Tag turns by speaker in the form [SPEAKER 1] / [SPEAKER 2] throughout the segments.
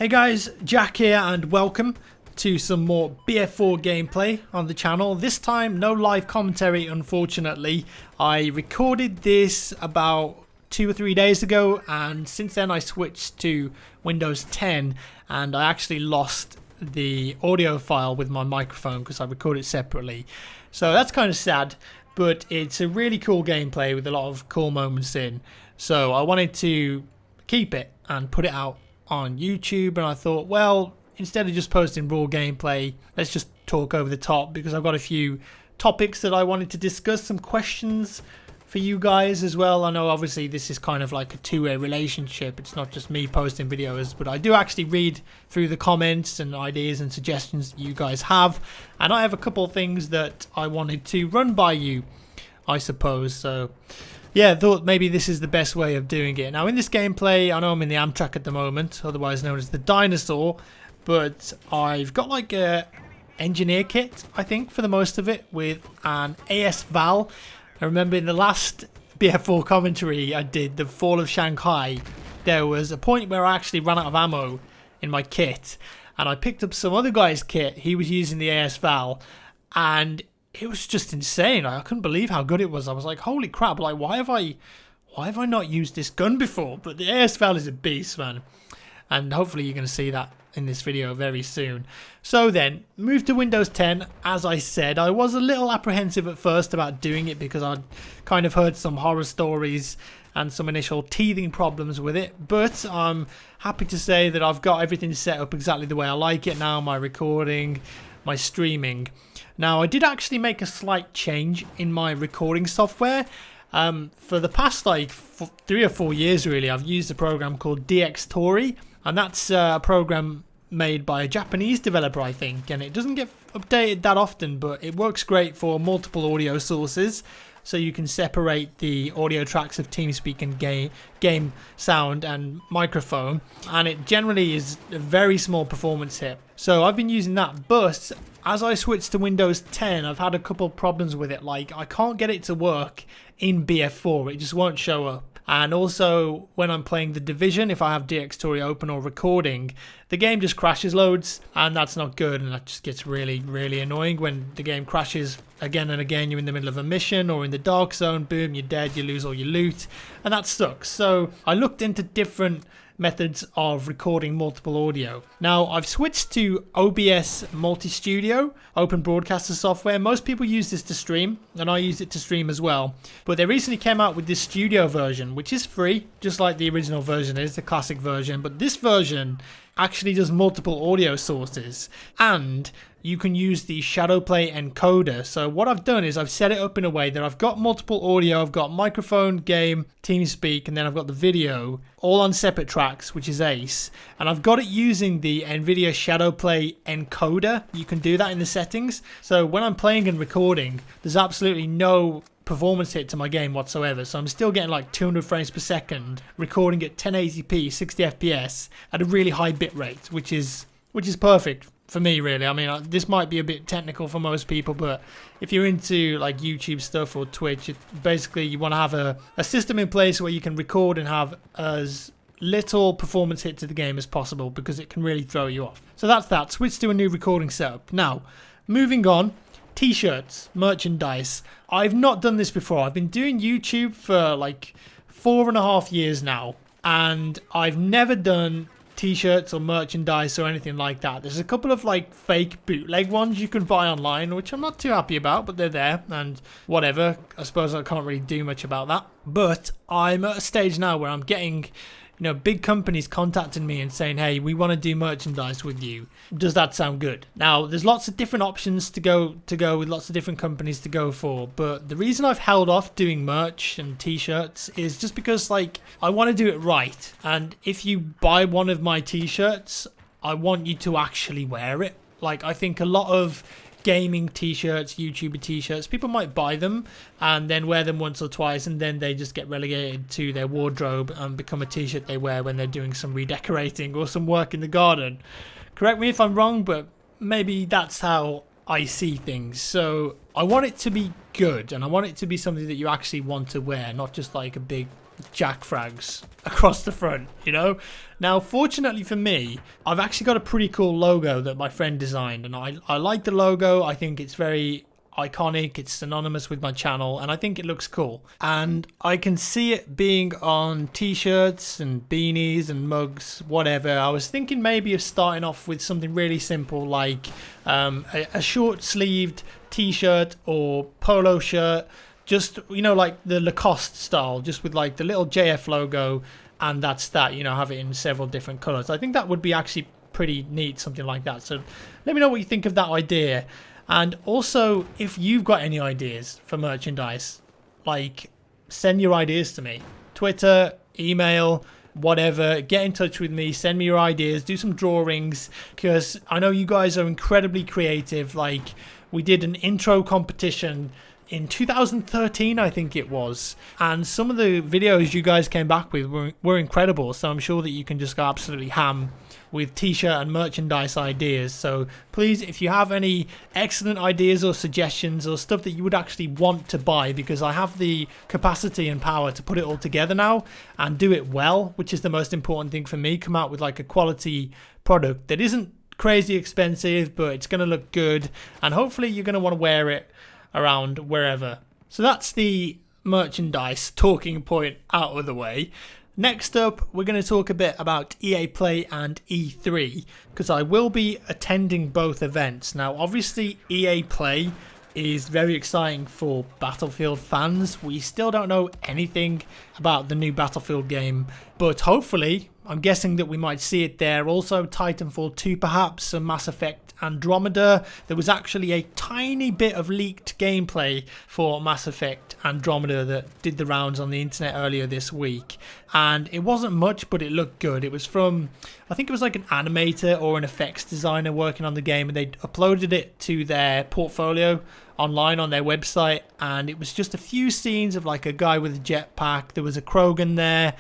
[SPEAKER 1] Hey guys, Jack here and welcome to some more BF4 gameplay on the channel. This time no live commentary, unfortunately. I recorded this about 2 or 3 days ago, and since then I switched to Windows 10 and I actually lost the audio file with my microphone because I recorded it separately. So that's kind of sad, but it's a really cool gameplay with a lot of cool moments in. So I wanted to keep it and put it out on YouTube, and I thought, well, instead of just posting raw gameplay, let's just talk over the top, because I've got a few topics that I wanted to discuss, some questions for you guys as well. I know obviously this is kind of like a two-way relationship, it's not just me posting videos, but I do actually read through the comments and ideas and suggestions that you guys have, and I have a couple of things that I wanted to run by you, I suppose. So yeah, I thought maybe this is the best way of doing it. Now in this gameplay, I know I'm in the Amtrak at the moment, otherwise known as the Dinosaur, but I've got like a engineer kit, I think, for the most of it, with an AS Val. I remember in the last BF4 commentary I did, the Fall of Shanghai, there was a point where I actually ran out of ammo in my kit, and I picked up some other guy's kit. He was using the AS Val, and it was just insane. I couldn't believe how good it was. I was like, holy crap, like why have I not used this gun before? But the AS Val is a beast, man. And hopefully you're going to see that in this video very soon. So then, moved to Windows 10. As I said, I was a little apprehensive at first about doing it because I'd kind of heard some horror stories and some initial teething problems with it. But I'm happy to say that I've got everything set up exactly the way I like it now, my recording, my streaming. Now, I did actually make a slight change in my recording software. For the past like 3 or 4 years, really, I've used a program called DxTory, and that's a program made by a Japanese developer, I think, and it doesn't get updated that often, but it works great for multiple audio sources. So you can separate the audio tracks of TeamSpeak and game sound and microphone, and it generally is a very small performance hit. So I've been using that, but as I switched to Windows 10, I've had a couple of problems with it. Like, I can't get it to work in BF4, it just won't show up. And also, when I'm playing The Division, if I have DxTory open or recording, the game just crashes loads, and that's not good, and that just gets really, really annoying when the game crashes again and again. You're in the middle of a mission or in the dark zone, boom, you're dead, you lose all your loot, and that sucks. So I looked into different methods of recording multiple audio. Now, I've switched to OBS Studio, open broadcaster software. Most people use this to stream, and I use it to stream as well. But they recently came out with this studio version, which is free, just like the original version is, the classic version. But this version actually does multiple audio sources, and you can use the Shadowplay encoder. So what I've done is I've set it up in a way that I've got multiple audio, I've got microphone, game, TeamSpeak, and then I've got the video, all on separate tracks, which is ace. And I've got it using the NVIDIA Shadowplay encoder. You can do that in the settings. So when I'm playing and recording, there's absolutely no performance hit to my game whatsoever, so I'm still getting like 200 frames per second, recording at 1080p 60 fps at a really high bit rate, which is perfect for me, really. I mean, this might be a bit technical for most people, but if you're into like YouTube stuff or Twitch, basically you want to have a system in place where you can record and have as little performance hit to the game as possible, because it can really throw you off. So that's that. Switch to a new recording setup. Now, moving on, t-shirts, merchandise. I've not done this before. I've been doing YouTube for like 4.5 years now, and I've never done t-shirts or merchandise or anything like that. There's a couple of like fake bootleg ones you can buy online, which I'm not too happy about, but they're there, and whatever. I suppose I can't really do much about that. But I'm at a stage now where I'm getting, you know, big companies contacting me and saying, hey, we want to do merchandise with you. Does that sound good? Now, there's lots of different options to go with, lots of different companies to go for. But the reason I've held off doing merch and t-shirts is just because, like, I want to do it right. And if you buy one of my t-shirts, I want you to actually wear it. Like, I think a lot of gaming t-shirts, YouTuber t-shirts, people might buy them and then wear them once or twice, and then they just get relegated to their wardrobe and become a t-shirt they wear when they're doing some redecorating or some work in the garden. Correct me if I'm wrong, but maybe that's how I see things. So I want it to be good, and I want it to be something that you actually want to wear, not just like a big jackfrags across the front, you know. Now fortunately for me, I've actually got a pretty cool logo that my friend designed, and I like the logo. I think it's very iconic, it's synonymous with my channel, and I think it looks cool, and I can see it being on t-shirts and beanies and mugs, whatever. I was thinking maybe of starting off with something really simple, like a short sleeved t-shirt or polo shirt, just, you know, like the Lacoste style, just with like the little JF logo, and that's that, you know, have it in several different colors. I think that would be actually pretty neat, something like that. So let me know what you think of that idea. And also, if you've got any ideas for merchandise, like, send your ideas to me. Twitter, email, whatever. Get in touch with me. Send me your ideas. Do some drawings, because I know you guys are incredibly creative. Like, we did an intro competition in 2013, I think it was, and some of the videos you guys came back with were incredible. So I'm sure that you can just go absolutely ham with t-shirt and merchandise ideas. So please, if you have any excellent ideas or suggestions or stuff that you would actually want to buy, because I have the capacity and power to put it all together now and do it well, which is the most important thing for me. Come out with like a quality product that isn't crazy expensive, but it's going to look good, and hopefully you're going to want to wear it around wherever. So that's the merchandise talking point out of the way. Next up, we're going to talk a bit about EA Play and E3, because I will be attending both events. Now, obviously, EA Play is very exciting for Battlefield fans. We still don't know anything about the new Battlefield game, but hopefully, I'm guessing that we might see it there. Also, Titanfall 2 perhaps, some Mass Effect Andromeda. There was actually a tiny bit of leaked gameplay for Mass Effect Andromeda that did the rounds on the internet earlier this week, and it wasn't much, but it looked good. It was from, I think it was like an animator or an effects designer working on the game, and they uploaded it to their portfolio online on their website, and it was just a few scenes of like a guy with a jetpack. There was a Krogan there.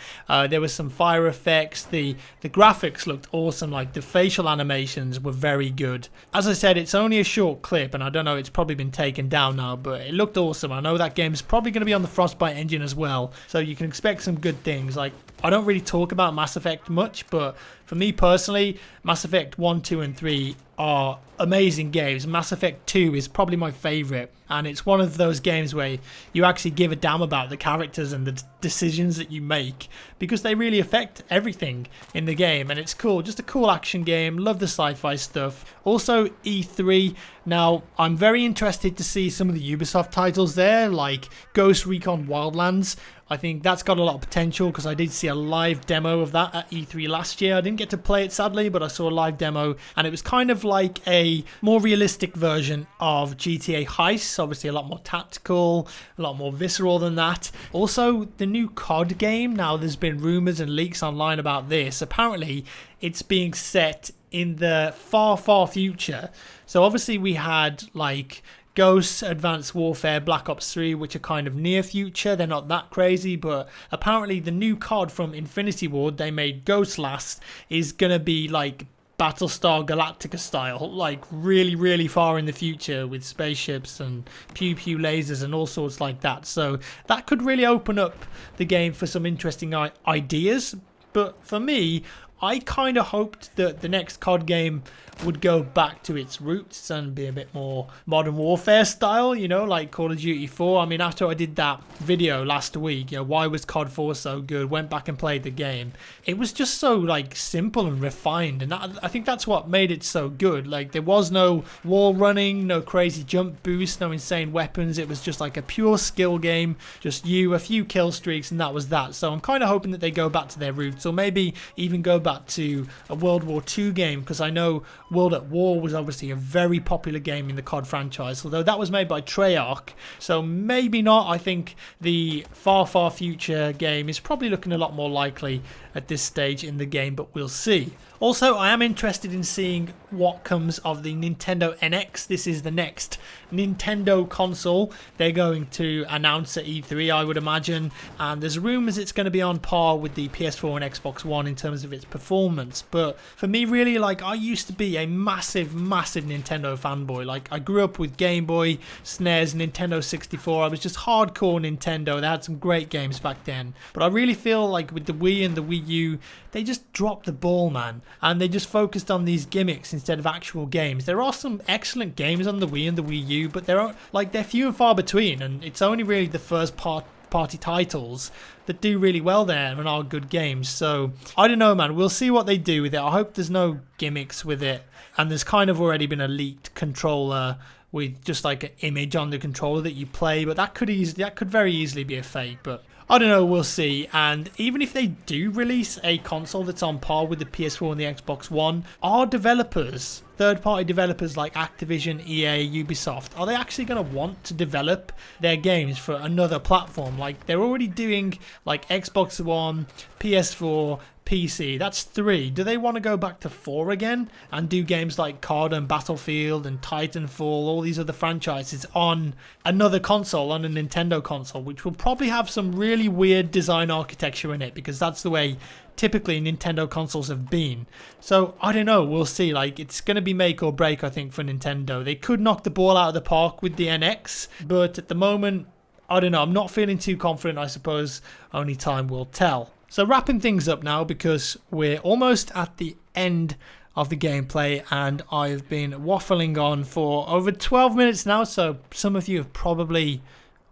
[SPEAKER 1] There was some fire effects. The graphics looked awesome. Like the facial animations were very good. As I said, it's only a short clip, and I don't know, it's probably been taken down now, but it looked awesome. I know that game's probably going to be on the Frostbite engine as well, so you can expect some good things. Like, I don't really talk about Mass Effect much, but for me personally, Mass Effect 1, 2, and 3 are amazing games. Mass Effect 2 is probably my favourite, and it's one of those games where you actually give a damn about the characters and the decisions that you make, because they really affect everything in the game, and it's cool. Just a cool action game. Love the sci-fi stuff. Also, E3. Now, I'm very interested to see some of the Ubisoft titles there, like Ghost Recon Wildlands. I think that's got a lot of potential, because I did see a live demo of that at E3 last year. I didn't get to play it, sadly, but I saw a live demo, and it was kind of like a more realistic version of GTA Heist. Obviously a lot more tactical, a lot more visceral than that. Also, the new COD game. Now, there's been rumors and leaks online about this. Apparently, it's being set in the far, far future. So obviously we had like Ghosts, Advanced Warfare, Black Ops 3, which are kind of near future. They're not that crazy, but apparently the new COD from Infinity Ward, they made Ghosts last, is going to be like Battlestar Galactica style, like really, really far in the future, with spaceships and pew-pew lasers and all sorts like that. So that could really open up the game for some interesting ideas. But for me, I kind of hoped that the next COD game would go back to its roots and be a bit more Modern Warfare style, you know, like Call of Duty 4. I mean, after I did that video last week, you know, why was COD 4 so good, went back and played the game. It was just so like simple and refined, and I think that's what made it so good. Like, there was no wall running, no crazy jump boost, no insane weapons. It was just like a pure skill game, just you, a few kill streaks, and that was that. So I'm kind of hoping that they go back to their roots, or maybe even go back to a World War II game, because I know World at War was obviously a very popular game in the COD franchise, although that was made by Treyarch, so maybe not. I think the far, far future game is probably looking a lot more likely at this stage in the game, but we'll see. Also, I am interested in seeing what comes of the Nintendo NX. This is the next Nintendo console they're going to announce at E3, I would imagine. And there's rumours it's going to be on par with the PS4 and Xbox One in terms of its performance. But for me, really, like, I used to be a massive Nintendo fanboy. Like, I grew up with Game Boy, SNES, Nintendo 64. I was just hardcore Nintendo. They had some great games back then. But I really feel like with the Wii and the Wii U, they just dropped the ball, man. And they just focused on these gimmicks instead of actual games. There are some excellent games on the Wii and the Wii U, but they're few and far between, and it's only really the first party titles that do really well there and are good games. So I don't know, man. We'll see what they do with it. I hope there's no gimmicks with it, and there's kind of already been a leaked controller with just like an image on the controller that you play, but that could very easily be a fake. But I don't know, we'll see. And even if they do release a console that's on par with the PS4 and the Xbox One, are developers, third-party developers like Activision, EA, Ubisoft, are they actually going to want to develop their games for another platform? Like, they're already doing like Xbox One, PS4, PC. That's 3. Do they want to go back to 4 again and do games like COD and Battlefield and Titanfall, all these other franchises on another console, on a Nintendo console, which will probably have some really weird design architecture in it, because that's the way typically Nintendo consoles have been. So I don't know, we'll see. Like, it's going to be make or break, I think, for Nintendo. They could knock the ball out of the park with the NX, but at the moment, I don't know, I'm not feeling too confident. I suppose only time will tell. So wrapping things up now, because we're almost at the end of the gameplay and I've been waffling on for over 12 minutes now, so some of you have probably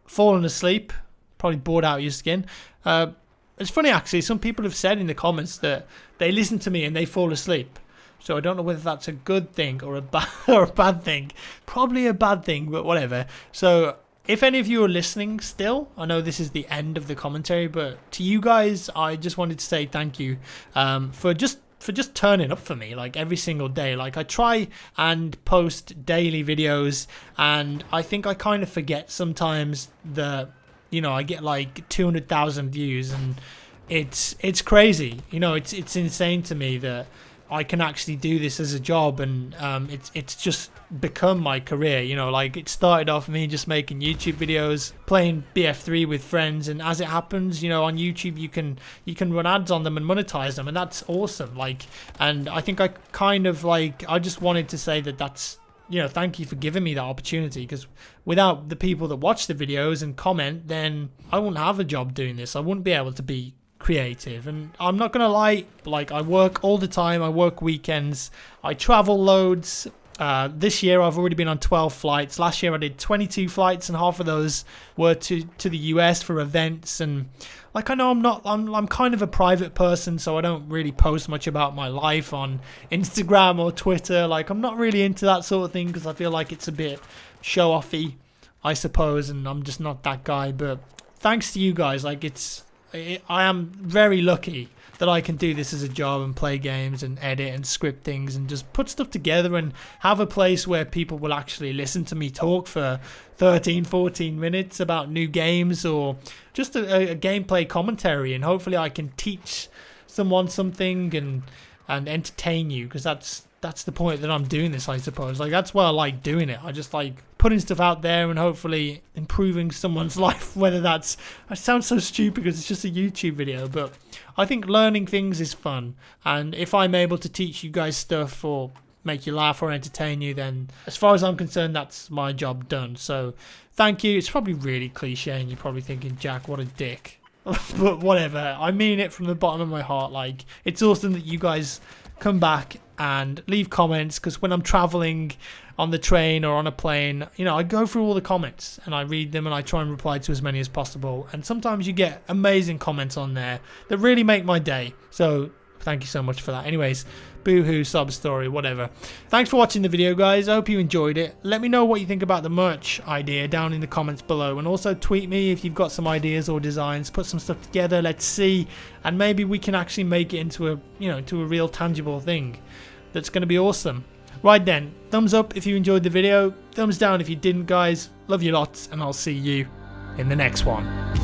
[SPEAKER 1] fallen asleep, probably bored out of your skin. It's funny, actually, some people have said in the comments that they listen to me and they fall asleep. So I don't know whether that's a good thing or a bad thing. Probably a bad thing, but whatever. So if any of you are listening still, I know this is the end of the commentary, but to you guys, I just wanted to say thank you for just turning up for me, like, every single day. Like, I try and post daily videos, and I think I kind of forget sometimes that, you know, I get like 200,000 views, and it's crazy. You know, it's insane to me that I can actually do this as a job, and it's just become my career. You know, like, it started off me just making YouTube videos, playing BF3 with friends, and as it happens, you know, on YouTube you can run ads on them and monetize them, and that's awesome. Like, and I think I kind of like, I just wanted to say that's, you know, thank you for giving me that opportunity, because without the people that watch the videos and comment, then I wouldn't have a job doing this. I wouldn't be able to be creative. And I'm not gonna lie, like, I work all the time. I work weekends, I travel loads. This year I've already been on 12 flights. Last year I did 22 flights, and half of those were to the US for events. And like, I know I'm kind of a private person, so I don't really post much about my life on Instagram or Twitter. Like, I'm not really into that sort of thing, because I feel like it's a bit show-offy, I suppose, and I'm just not that guy. But thanks to you guys, like, I am very lucky that I can do this as a job and play games and edit and script things and just put stuff together and have a place where people will actually listen to me talk for 13-14 minutes about new games, or just a gameplay commentary, and hopefully I can teach someone something and entertain you, because that's the point that I'm doing this, I suppose. Like, that's why I like doing it. I just like putting stuff out there and hopefully improving someone's life, whether that's, I sound so stupid because it's just a YouTube video, but I think learning things is fun. And if I'm able to teach you guys stuff or make you laugh or entertain you, then as far as I'm concerned, that's my job done. So thank you. It's probably really cliche and you're probably thinking, Jack, what a dick. But whatever, I mean it from the bottom of my heart. Like, it's awesome that you guys come back and leave comments, because when I'm traveling on the train or on a plane, you know, I go through all the comments and I read them and I try and reply to as many as possible. And sometimes you get amazing comments on there that really make my day. So thank you so much for that. Anyways, boohoo, sub story, whatever. Thanks for watching the video, guys. I hope you enjoyed it. Let me know what you think about the merch idea down in the comments below, and also tweet me if you've got some ideas or designs. Put some stuff together, let's see, and maybe we can actually make it into a, you know, into a real tangible thing that's going to be awesome. Right then, thumbs up if you enjoyed the video, thumbs down if you didn't, guys. Love you lots, and I'll see you in the next one.